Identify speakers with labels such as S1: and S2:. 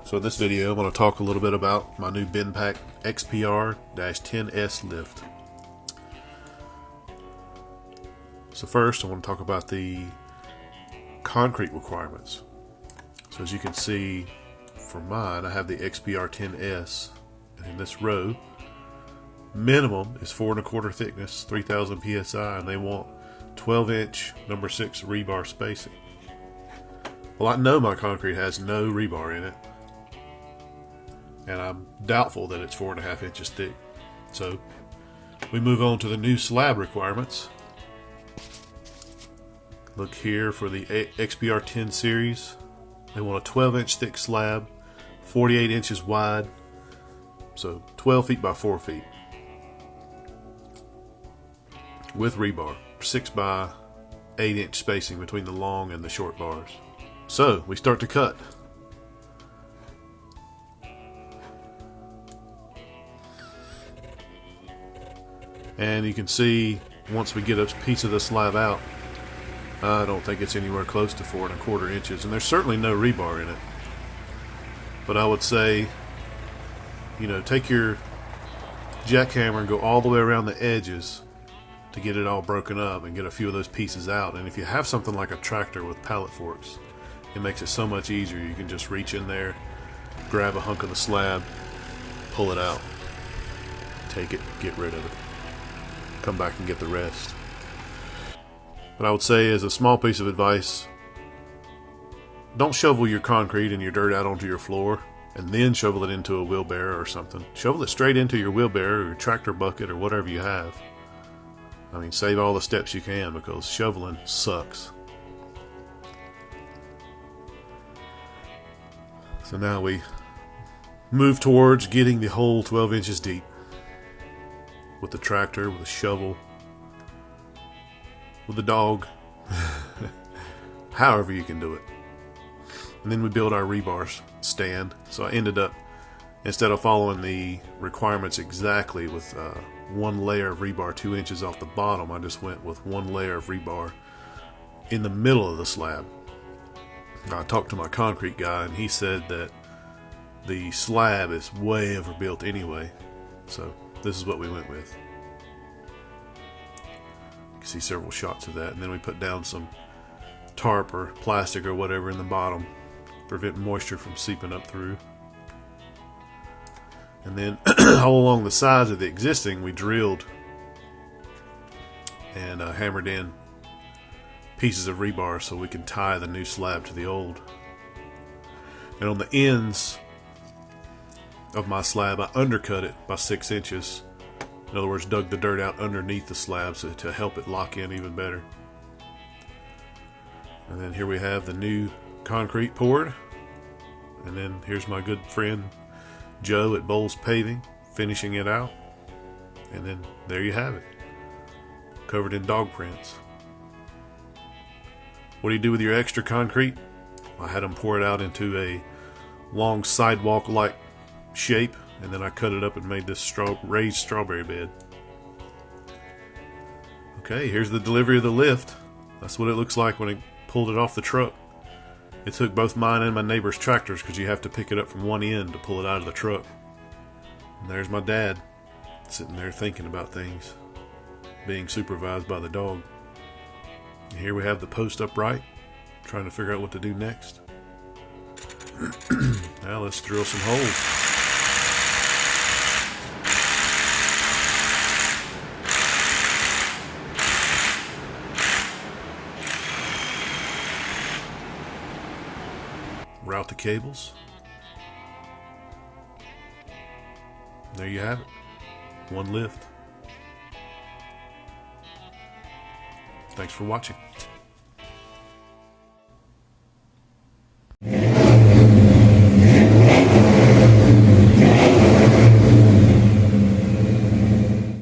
S1: So in this video, I'm going to talk a little bit about my new BendPak XPR-10S lift. So first, I want to talk about the concrete requirements. So as you can see, for mine, I have the XPR-10S, and in this row, minimum is 4 1/4 thickness, 3,000 psi, and they want 12-inch number 6 rebar spacing. Well, I know my concrete has no rebar in it, and I'm doubtful that it's 4 1/2 inches thick. So we move on to the new slab requirements. Look here for the XPR-10 series. They want a 12-inch thick slab, 48 inches wide, so 12 feet by 4 feet, with rebar, 6 by 8-inch spacing between the long and the short bars. So we start to cut. And you can see once we get a piece of the slab out, I don't think it's anywhere close to 4 1/4 inches, and there's certainly no rebar in it. But I would say, take your jackhammer and go all the way around the edges to get it all broken up and get a few of those pieces out. And if you have something like a tractor with pallet forks, it makes it so much easier. You can just reach in there, grab a hunk of the slab, pull it out, take it, get rid of it, come back and get the rest. But I would say, as a small piece of advice, don't shovel your concrete and your dirt out onto your floor and then shovel it into a wheelbarrow or something. Shovel it straight into your wheelbarrow or your tractor bucket or whatever you have. I mean, save all the steps you can, because shoveling sucks. So now we move towards getting the hole 12 inches deep with the tractor, with a shovel, with a dog, however you can do it. And then we build our rebar stand. So I ended up, instead of following the requirements exactly with one layer of rebar 2 inches off the bottom, I just went with one layer of rebar in the middle of the slab. I talked to my concrete guy, and he said that the slab is way overbuilt anyway. So this is what we went with. You can see several shots of that. And then we put down some tarp or plastic or whatever in the bottom, prevent moisture from seeping up through. And then all along the sides of the existing, we drilled and hammered in pieces of rebar so we can tie the new slab to the old. And on the ends of my slab, I undercut it by 6 inches. In other words, dug the dirt out underneath the slab so to help it lock in even better. And then here we have the new concrete poured. And then here's my good friend Joe at Bowles Paving finishing it out. And then there you have it, covered in dog prints. What do you do with your extra concrete? I had them pour it out into a long sidewalk-like shape, and then I cut it up and made this raised strawberry bed. Okay, here's the delivery of the lift. That's what it looks like when I pulled it off the truck. It took both mine and my neighbor's tractors, because you have to pick it up from one end to pull it out of the truck. And there's my dad sitting there thinking about things, being supervised by the dog. And here we have the post upright, trying to figure out what to do next. Now let's drill some holes. Route the cables. There you have it. One lift. Thanks for watching.